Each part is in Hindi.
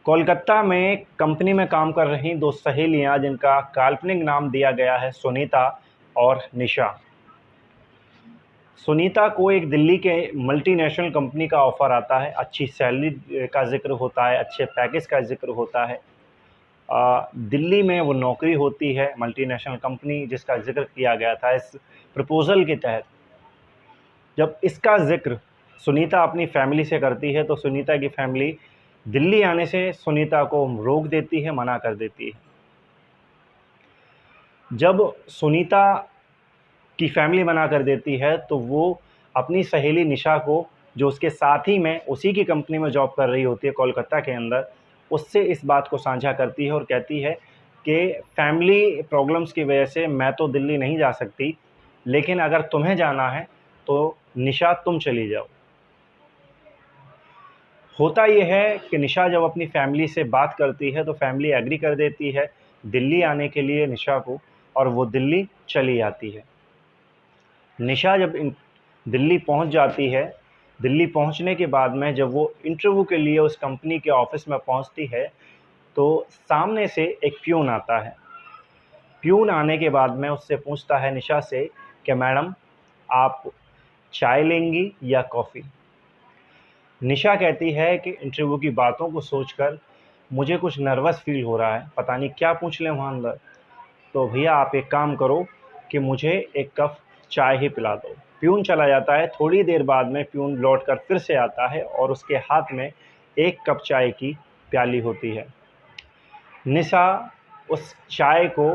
कोलकाता में कंपनी में काम कर रही दो सहेलियां जिनका काल्पनिक नाम दिया गया है सुनीता और निशा। सुनीता को एक दिल्ली के मल्टीनेशनल कंपनी का ऑफ़र आता है, अच्छी सैलरी का ज़िक्र होता है, अच्छे पैकेज का ज़िक्र होता है। दिल्ली में वो नौकरी होती है, मल्टीनेशनल कंपनी जिसका ज़िक्र किया गया था इस प्रपोज़ल के तहत। जब इसका ज़िक्र सुनीता अपनी फैमिली से करती है तो सुनीता की फैमिली दिल्ली आने से सुनीता को रोक देती है, मना कर देती है। जब सुनीता की फैमिली मना कर देती है तो वो अपनी सहेली निशा को, जो उसके साथी में उसी की कंपनी में जॉब कर रही होती है कोलकाता के अंदर, उससे इस बात को साझा करती है और कहती है कि फैमिली प्रॉब्लम्स की वजह से मैं तो दिल्ली नहीं जा सकती, लेकिन अगर तुम्हें जाना है तो निशा तुम चली जाओ। होता ये है कि निशा जब अपनी फैमिली से बात करती है तो फैमिली एग्री कर देती है दिल्ली आने के लिए निशा को, और वो दिल्ली चली आती है। निशा जब दिल्ली पहुंच जाती है, दिल्ली पहुंचने के बाद में जब वो इंटरव्यू के लिए उस कंपनी के ऑफिस में पहुंचती है तो सामने से एक प्यून आता है। प्यून आने के बाद में उससे पूछता है निशा से कि मैडम आप चाय लेंगी या कॉफ़ी। निशा कहती है कि इंटरव्यू की बातों को सोचकर मुझे कुछ नर्वस फील हो रहा है, पता नहीं क्या पूछ लें वहाँ अंदर। तो भैया आप एक काम करो कि मुझे एक कप चाय ही पिला दो। प्यून चला जाता है। थोड़ी देर बाद में प्यून लौटकर फिर से आता है और उसके हाथ में एक कप चाय की प्याली होती है। निशा उस चाय को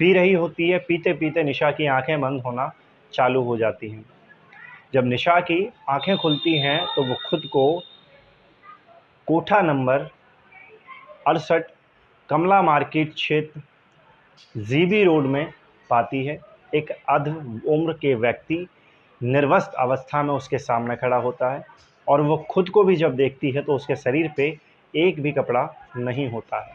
पी रही होती है। पीते पीते निशा की आंखें बंद होना चालू हो जाती हैं। जब निशा की आंखें खुलती हैं तो वो खुद को कोठा नंबर 68 कमला मार्केट क्षेत्र जीबी रोड में पाती है। एक अध उम्र के व्यक्ति निर्वस्त्र अवस्था में उसके सामने खड़ा होता है और वो खुद को भी जब देखती है तो उसके शरीर पे एक भी कपड़ा नहीं होता है।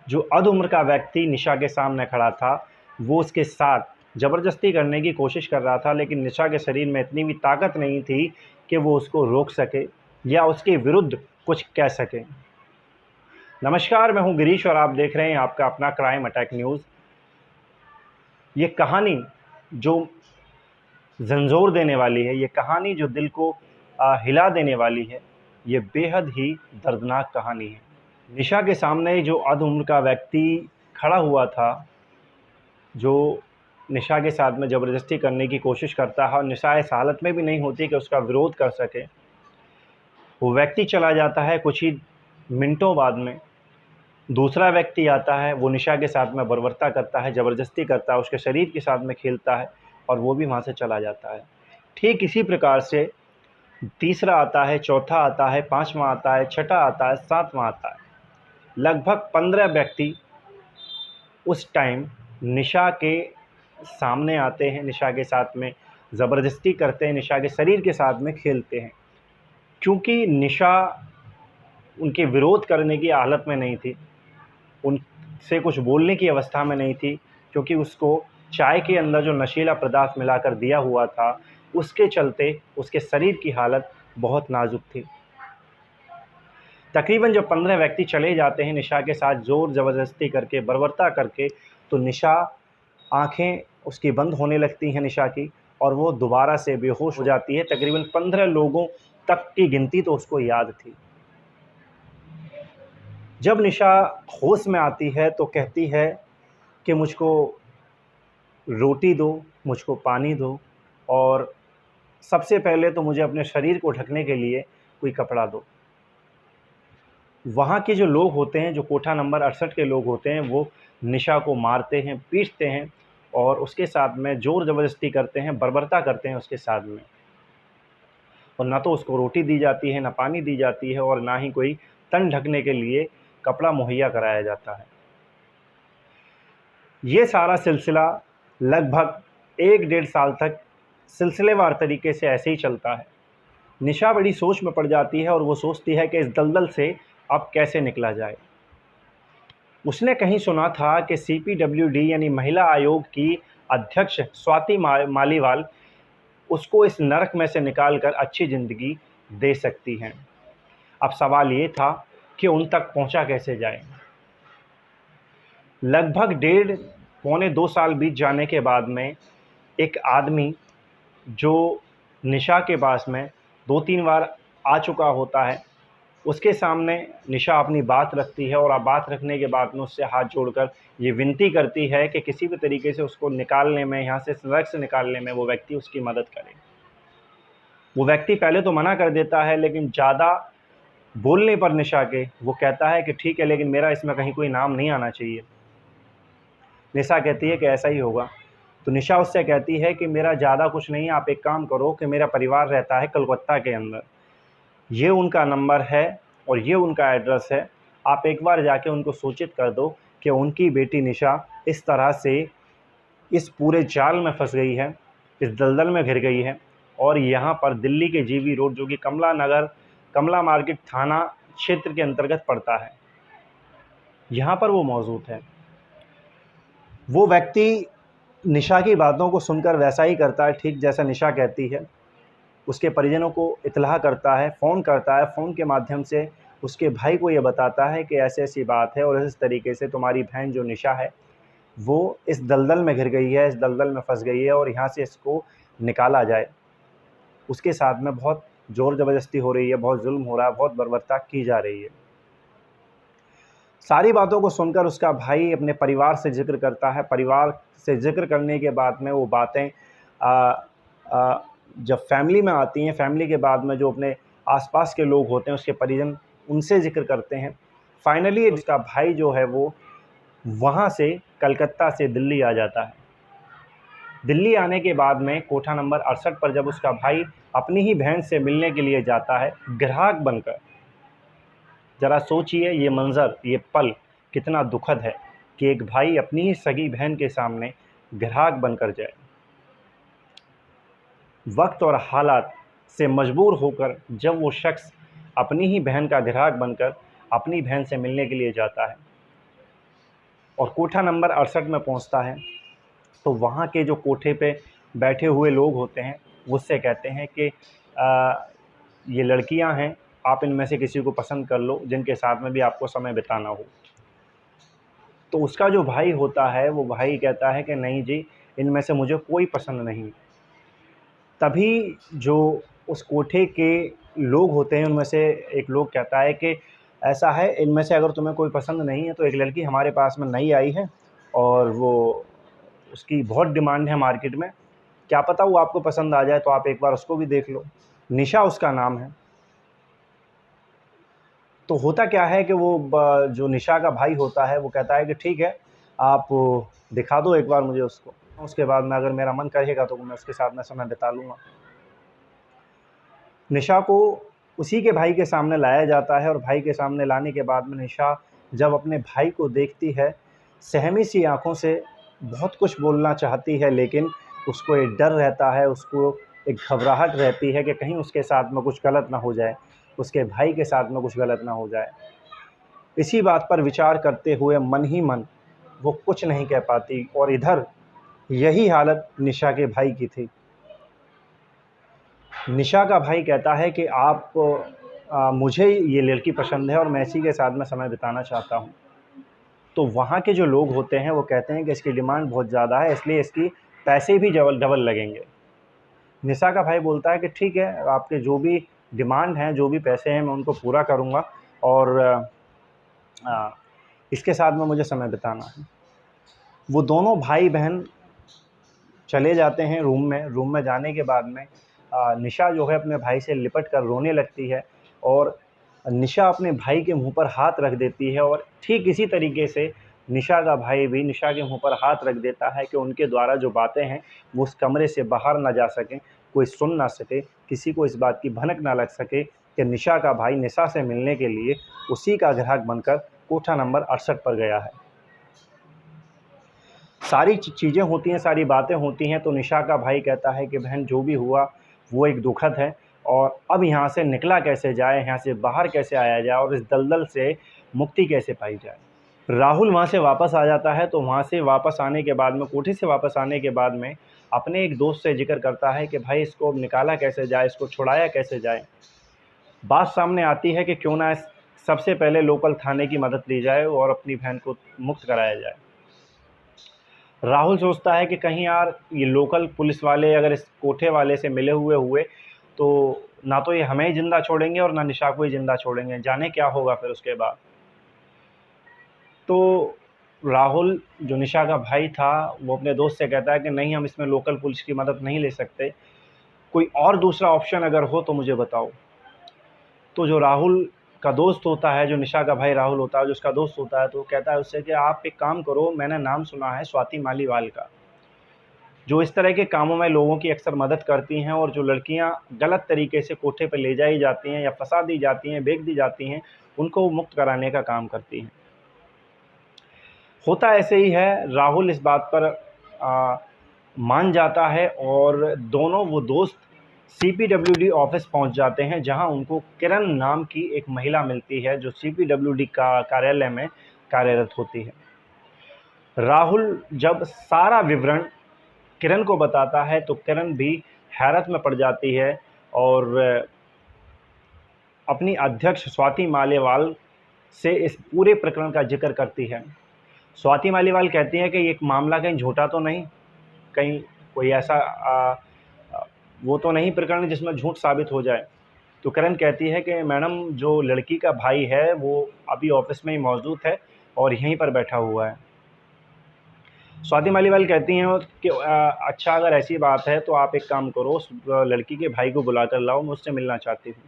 जो अध उम्र का व्यक्ति निशा के सामने खड़ा था वो उसके साथ ज़बरदस्ती करने की कोशिश कर रहा था, लेकिन निशा के शरीर में इतनी भी ताकत नहीं थी कि वो उसको रोक सके या उसके विरुद्ध कुछ कह सके। नमस्कार, मैं हूं गिरीश और आप देख रहे हैं आपका अपना क्राइम अटैक न्यूज़। ये कहानी जो झंझोर देने वाली है, ये कहानी जो दिल को हिला देने वाली है, ये बेहद ही दर्दनाक कहानी है। निशा के सामने जो अध उम्र का व्यक्ति खड़ा हुआ था, जो निशा के साथ में ज़बरदस्ती करने की कोशिश करता है और निशा इस हालत में भी नहीं होती कि उसका विरोध कर सके, वो व्यक्ति चला जाता है। कुछ ही मिनटों बाद में दूसरा व्यक्ति आता है। वो निशा के साथ में बर्बरता करता है, ज़बरदस्ती करता है, उसके शरीर के साथ में खेलता है और वो भी वहाँ से चला जाता है। ठीक इसी प्रकार से तीसरा आता है, चौथा आता है, पाँचवां आता है, छठा आता है, सातवां आता है। लगभग 15 व्यक्ति उस टाइम निशा के सामने आते हैं, निशा के साथ में ज़बरदस्ती करते हैं, निशा के शरीर के साथ में खेलते हैं। क्योंकि निशा उनके विरोध करने की हालत में नहीं थी, उनसे कुछ बोलने की अवस्था में नहीं थी, क्योंकि उसको चाय के अंदर जो नशीला पदार्थ मिलाकर दिया हुआ था उसके चलते उसके शरीर की हालत बहुत नाजुक थी। तकरीबन जब 15 व्यक्ति चले जाते हैं निशा के साथ ज़ोर ज़बरदस्ती करके, बर्बरता करके, तो निशा आंखें उसकी बंद होने लगती हैं निशा की, और वो दोबारा से बेहोश हो जाती है। तकरीबन 15 लोगों तक की गिनती तो उसको याद थी। जब निशा होश में आती है तो कहती है कि मुझको रोटी दो, मुझको पानी दो, और सबसे पहले तो मुझे अपने शरीर को ढकने के लिए कोई कपड़ा दो। वहाँ के जो लोग होते हैं, जो कोठा नंबर 68 के लोग होते हैं, वो निशा को मारते हैं, पीटते हैं और उसके साथ में ज़ोर ज़बरदस्ती करते हैं, बर्बरता करते हैं उसके साथ में। और ना तो उसको रोटी दी जाती है, ना पानी दी जाती है, और ना ही कोई तन ढकने के लिए कपड़ा मुहैया कराया जाता है। ये सारा सिलसिला लगभग 1 डेढ़ साल तक सिलसिलेवार तरीके से ऐसे ही चलता है। निशा बड़ी सोच में पड़ जाती है और वो सोचती है कि इस दलदल से अब कैसे निकला जाए। उसने कहीं सुना था कि CPWD यानी महिला आयोग की अध्यक्ष स्वाति मालीवाल उसको इस नरक में से निकाल कर अच्छी ज़िंदगी दे सकती हैं। अब सवाल ये था कि उन तक पहुंचा कैसे जाए। लगभग 1.5 पौने 2 साल बीत जाने के बाद में एक आदमी जो निशा के पास में 2-3 बार आ चुका होता है, उसके सामने निशा अपनी बात रखती है और बात रखने के बाद में उससे हाथ जोड़कर ये विनती करती है कि किसी भी तरीके से उसको निकालने में, यहाँ से नरक से निकालने में वो व्यक्ति उसकी मदद करे। वो व्यक्ति पहले तो मना कर देता है, लेकिन ज़्यादा बोलने पर निशा के वो कहता है कि ठीक है, लेकिन मेरा इसमें कहीं कोई नाम नहीं आना चाहिए। निशा कहती है कि ऐसा ही होगा। तो निशा उससे कहती है कि मेरा ज़्यादा कुछ नहीं है, आप एक काम करो कि मेरा परिवार रहता है कलकत्ता के अंदर, ये उनका नंबर है और ये उनका एड्रेस है, आप एक बार जाके उनको सूचित कर दो कि उनकी बेटी निशा इस तरह से इस पूरे जाल में फंस गई है, इस दलदल में घिर गई है और यहाँ पर दिल्ली के जीवी रोड, जो कि कमला मार्केट थाना क्षेत्र के अंतर्गत पड़ता है, यहाँ पर वो मौजूद है। वो व्यक्ति निशा की बातों को सुनकर वैसा ही करता है, ठीक जैसा निशा कहती है। उसके परिजनों को इत्तला करता है, फ़ोन करता है, फ़ोन के माध्यम से उसके भाई को ये बताता है कि ऐसी-ऐसी बात है और इस तरीके से तुम्हारी बहन जो निशा है, वो इस दलदल में घिर गई है, इस दलदल में फंस गई है और यहाँ से इसको निकाला जाए। उसके साथ में बहुत ज़ोर ज़बरदस्ती हो रही है, बहुत जुल्म हो रहा है, बहुत बर्बरता की जा रही है। सारी बातों को सुनकर उसका भाई अपने परिवार से ज़िक्र करता है। परिवार से ज़िक्र करने के बाद में वो बातें जब फैमिली में आती हैं, फैमिली के बाद में जो अपने आसपास के लोग होते हैं, उसके परिजन, उनसे ज़िक्र करते हैं। फाइनली उसका भाई जो है वो वहाँ से कलकत्ता से दिल्ली आ जाता है। दिल्ली आने के बाद में कोठा नंबर 68 पर जब उसका भाई अपनी ही बहन से मिलने के लिए जाता है ग्राहक बनकर, ज़रा सोचिए ये मंज़र, ये पल कितना दुखद है कि एक भाई अपनी ही सगी बहन के सामने ग्राहक बनकर जाए। वक्त और हालात से मजबूर होकर जब वो शख्स अपनी ही बहन का ग्राहक बनकर अपनी बहन से मिलने के लिए जाता है और कोठा नंबर 68 में पहुंचता है, तो वहाँ के जो कोठे पे बैठे हुए लोग होते हैं उससे कहते हैं कि ये लड़कियां हैं, आप इनमें से किसी को पसंद कर लो जिनके साथ में भी आपको समय बिताना हो। तो उसका जो भाई होता है वो भाई कहता है कि नहीं जी, इनमें से मुझे कोई पसंद नहीं। तभी जो उस कोठे के लोग होते हैं उनमें से एक लोग कहता है कि ऐसा है, इनमें से अगर तुम्हें कोई पसंद नहीं है तो एक लड़की हमारे पास में नई आई है और वो उसकी बहुत डिमांड है मार्केट में, क्या पता वो आपको पसंद आ जाए, तो आप एक बार उसको भी देख लो। निशा उसका नाम है। तो होता क्या है कि वो जो निशा का भाई होता है वो कहता है कि ठीक है, आप दिखा दो एक बार मुझे उसको, उसके बाद में अगर मेरा मन करेगा तो मैं उसके साथ में समय बिता लूँगा। निशा को उसी के भाई के सामने लाया जाता है और भाई के सामने लाने के बाद में निशा जब अपने भाई को देखती है, सहमी सी आँखों से बहुत कुछ बोलना चाहती है, लेकिन उसको एक डर रहता है, उसको एक घबराहट रहती है कि कहीं उसके साथ में कुछ गलत ना हो जाए, उसके भाई के साथ में कुछ गलत ना हो जाए। इसी बात पर विचार करते हुए मन ही मन वो कुछ नहीं कह पाती और इधर यही हालत निशा के भाई की थी। निशा का भाई कहता है कि आप मुझे ये लड़की पसंद है और मैं इसी के साथ में समय बिताना चाहता हूँ। तो वहाँ के जो लोग होते हैं वो कहते हैं कि इसकी डिमांड बहुत ज़्यादा है, इसलिए इसकी पैसे भी डबल लगेंगे। निशा का भाई बोलता है कि ठीक है, आपके जो भी डिमांड हैं, जो भी पैसे हैं, मैं उनको पूरा करूँगा और इसके साथ में मुझे समय बिताना है। वो दोनों भाई बहन चले जाते हैं रूम में जाने के बाद में निशा जो है अपने भाई से लिपट कर रोने लगती है और निशा अपने भाई के मुंह पर हाथ रख देती है और ठीक इसी तरीके से निशा का भाई भी निशा के मुंह पर हाथ रख देता है कि उनके द्वारा जो बातें हैं वो उस कमरे से बाहर ना जा सकें, कोई सुन ना सके, किसी को इस बात की भनक ना लग सके कि निशा का भाई निशा से मिलने के लिए उसी का ग्राहक बनकर कोठा नंबर 68 पर गया है। सारी चीज़ें होती हैं, सारी बातें होती हैं, तो निशा का भाई कहता है कि बहन जो भी हुआ वो एक दुखद है और अब यहाँ से निकला कैसे जाए, यहाँ से बाहर कैसे आया जाए और इस दलदल से मुक्ति कैसे पाई जाए। राहुल वहाँ से वापस आ जाता है, तो वहाँ से वापस आने के बाद में, कोठी से वापस आने के बाद में अपने एक दोस्त से जिक्र करता है कि भाई इसको निकाला कैसे जाए, इसको छुड़ाया कैसे जाए। बात सामने आती है कि क्यों ना सबसे पहले लोकल थाने की मदद ली जाए और अपनी बहन को मुक्त कराया जाए। राहुल सोचता है कि कहीं यार ये लोकल पुलिस वाले अगर इस कोठे वाले से मिले हुए तो ना तो ये हमें ही ज़िंदा छोड़ेंगे और ना निशा को ही ज़िंदा छोड़ेंगे, जाने क्या होगा फिर उसके बाद। तो राहुल जो निशा का भाई था वो अपने दोस्त से कहता है कि नहीं, हम इसमें लोकल पुलिस की मदद नहीं ले सकते, कोई और दूसरा ऑप्शन अगर हो तो मुझे बताओ। तो जो राहुल का दोस्त होता है, जो निशा का भाई राहुल होता है, जो उसका दोस्त होता है, तो वो कहता है उससे कि आप एक काम करो, मैंने नाम सुना है स्वाति मालीवाल का, जो इस तरह के कामों में लोगों की अक्सर मदद करती हैं और जो लड़कियां गलत तरीके से कोठे पर ले जाई जाती हैं या फंसा दी जाती हैं, बेच दी जाती हैं, उनको वो मुक्त कराने का काम करती हैं। होता ऐसे ही है, राहुल इस बात पर मान जाता है और दोनों वो दोस्त CPWD ऑफिस पहुंच जाते हैं, जहां उनको किरण नाम की एक महिला मिलती है जो CPWD का कार्यालय में कार्यरत होती है। राहुल जब सारा विवरण किरण को बताता है तो किरण भी हैरत में पड़ जाती है और अपनी अध्यक्ष स्वाति मालीवाल से इस पूरे प्रकरण का जिक्र करती है। स्वाति मालीवाल कहती है कि ये मामला कहीं झूठा तो नहीं, कहीं कोई ऐसा वो तो नहीं प्रकरण जिसमें झूठ साबित हो जाए। तो किरण कहती है कि मैडम, जो लड़की का भाई है वो अभी ऑफिस में ही मौजूद है और यहीं पर बैठा हुआ है। स्वाति मालीवाल कहती हैं कि अच्छा, अगर ऐसी बात है तो आप एक काम करो, उस लड़की के भाई को बुला कर लाओ, मैं उससे मिलना चाहती हूँ।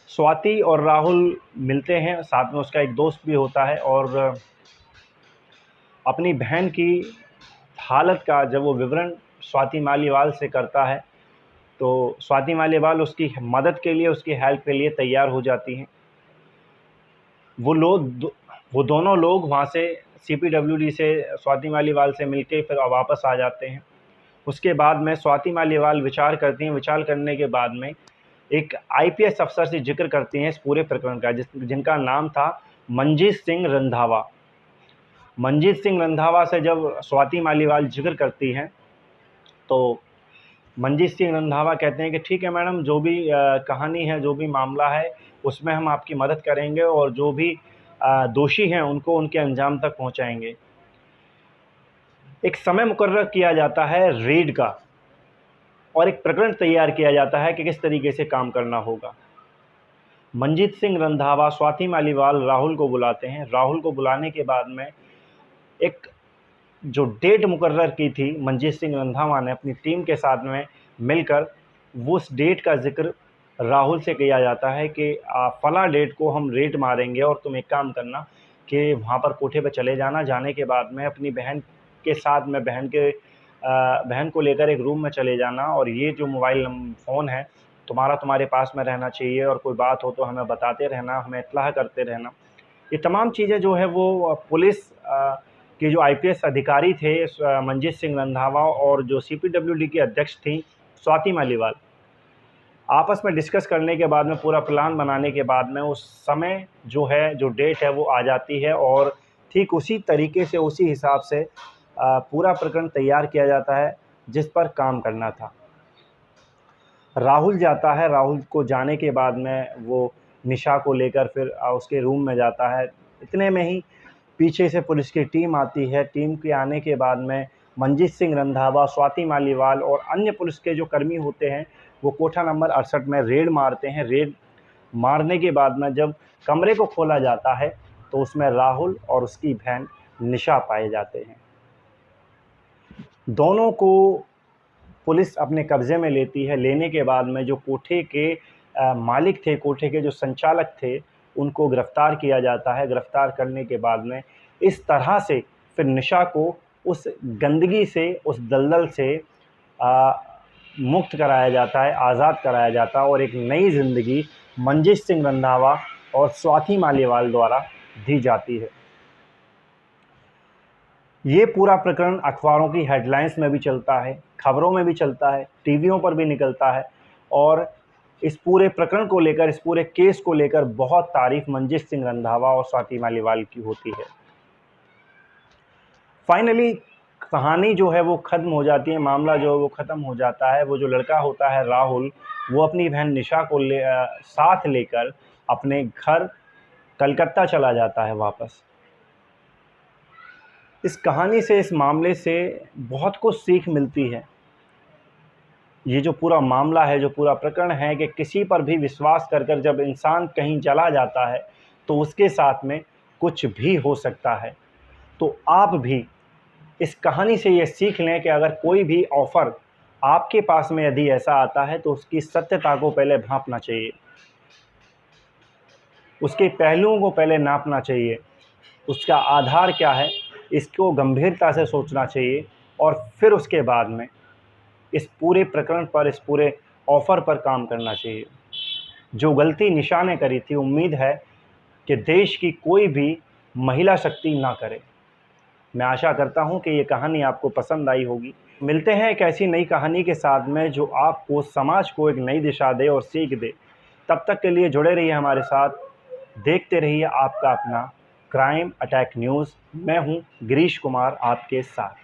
स्वाति और राहुल मिलते हैं, साथ में उसका एक दोस्त भी होता है और अपनी बहन की हालत का जब वो विवरण स्वाति मालीवाल से करता है तो स्वाति मालीवाल उसकी मदद के लिए, उसकी हेल्प के लिए तैयार हो जाती हैं। वो दोनों लोग वहाँ से CPWD से स्वाति मालीवाल से मिलके फिर वापस आ जाते हैं। उसके बाद में स्वाति मालीवाल विचार करती हैं, विचार करने के बाद में एक IPS अफसर से जिक्र करती हैं इस पूरे प्रकरण का, जिनका नाम था मंजीत सिंह रंधावा। मंजीत सिंह रंधावा से जब स्वाति मालीवाल जिक्र करती हैं तो मंजीत सिंह रंधावा कहते हैं कि ठीक है मैडम, जो भी कहानी है, जो भी मामला है, उसमें हम आपकी मदद करेंगे और जो भी दोषी हैं उनको उनके अंजाम तक पहुंचाएंगे। एक समय मुकर्रर किया जाता है रेड का और एक प्रकरण तैयार किया जाता है कि किस तरीके से काम करना होगा। मंजीत सिंह रंधावा स्वाति मालीवाल राहुल को बुलाते हैं। राहुल को बुलाने के बाद में एक जो डेट मुकर्रर की थी मंजीत सिंह रंधावा ने अपनी टीम के साथ में मिलकर, वो उस डेट का जिक्र राहुल से किया जाता है कि फला डेट को हम रेड मारेंगे और तुम एक काम करना कि वहाँ पर कोठे पर चले जाना, जाने के बाद में अपनी बहन के साथ में बहन को लेकर एक रूम में चले जाना और ये जो मोबाइल फ़ोन है तुम्हारे पास में रहना चाहिए और कोई बात हो तो हमें बताते रहना, हमें इत्तला करते रहना। ये तमाम चीज़ें जो है वो पुलिस के जो IPS अधिकारी थे मंजीत सिंह रंधावा और जो CPWD की अध्यक्ष थी स्वाति मालीवाल, आपस में डिस्कस करने के बाद में, पूरा प्लान बनाने के बाद में उस समय जो है, जो डेट है वो आ जाती है और ठीक उसी तरीके से, उसी हिसाब से पूरा प्रकरण तैयार किया जाता है जिस पर काम करना था। राहुल जाता है, राहुल को जाने के बाद में वो निशा को लेकर फिर उसके रूम में जाता है। इतने में ही पीछे से पुलिस की टीम आती है। टीम के आने के बाद में मंजीत सिंह रंधावा, स्वाति मालीवाल और अन्य पुलिस के जो कर्मी होते हैं वो कोठा नंबर 68 में रेड मारते हैं। रेड मारने के बाद में जब कमरे को खोला जाता है तो उसमें राहुल और उसकी बहन निशा पाए जाते हैं। दोनों को पुलिस अपने कब्ज़े में लेती है। लेने के बाद में जो कोठे के मालिक थे, कोठे के जो संचालक थे, उनको गिरफ़्तार किया जाता है। गिरफ़्तार करने के बाद में इस तरह से फिर निशा को उस गंदगी से, उस दलदल से मुक्त कराया जाता है, आज़ाद कराया जाता है और एक नई ज़िंदगी मंजीत सिंह रंधावा और स्वाति मालीवाल द्वारा दी जाती है। ये पूरा प्रकरण अखबारों की हेडलाइंस में भी चलता है, खबरों में भी चलता है, टीवियों पर भी निकलता है और इस पूरे प्रकरण को लेकर, इस पूरे केस को लेकर बहुत तारीफ मंजीत सिंह रंधावा और स्वाति मालीवाल की होती है। फाइनली कहानी जो है वो ख़त्म हो जाती है, मामला जो है वो ख़त्म हो जाता है। वो जो लड़का होता है राहुल, वो अपनी बहन निशा को साथ लेकर अपने घर कलकत्ता चला जाता है वापस। इस कहानी से, इस मामले से बहुत कुछ सीख मिलती है। ये जो पूरा मामला है, जो पूरा प्रकरण है कि किसी पर भी विश्वास कर कर जब इंसान कहीं चला जाता है तो उसके साथ में कुछ भी हो सकता है। तो आप भी इस कहानी से ये सीख लें कि अगर कोई भी ऑफ़र आपके पास में यदि ऐसा आता है तो उसकी सत्यता को पहले भांपना चाहिए, उसके पहलुओं को पहले नापना चाहिए, उसका आधार क्या है इसको गंभीरता से सोचना चाहिए और फिर उसके बाद में इस पूरे प्रकरण पर, इस पूरे ऑफ़र पर काम करना चाहिए। जो गलती निशा ने करी थी, उम्मीद है कि देश की कोई भी महिला शक्ति ना करे। मैं आशा करता हूँ कि ये कहानी आपको पसंद आई होगी। मिलते हैं एक ऐसी नई कहानी के साथ में जो आपको, समाज को एक नई दिशा दे और सीख दे। तब तक के लिए जुड़े रहिए हमारे साथ, देखते रहिए आपका अपना क्राइम अटैक न्यूज़। मैं हूँ गिरीश कुमार आपके साथ।